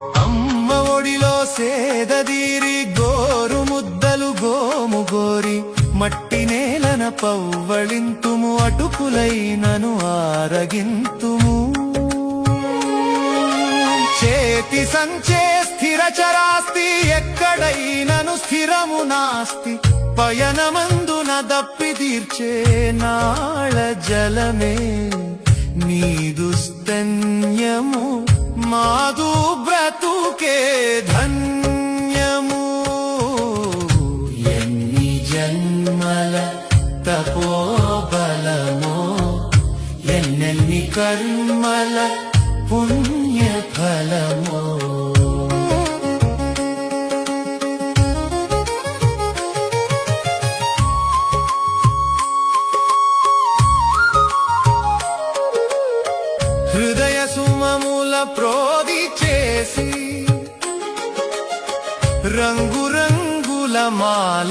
అమ్మ ఒడిలో సేదదీరి గోరు ముద్దలు గోము గోరి మట్టి నేలన పవ్వళింతుము అటుకులైనను ఆరగింతుము చేతి సంచే స్థిర చరాస్తి ఎక్కడైనను స్థిరము నాస్తి పయనమందున దప్పి తీర్చే నాళ జలమే నీదు స్తన్యము మాదు బ్రతుకే ధన్యము ఎన్ని జన్మల తపోబలమో ఎన్నెన్ని కర్మల పుణ్య ఫలమో హృదయ సుమముల ప్రోది చేసి రంగురంగుల మాల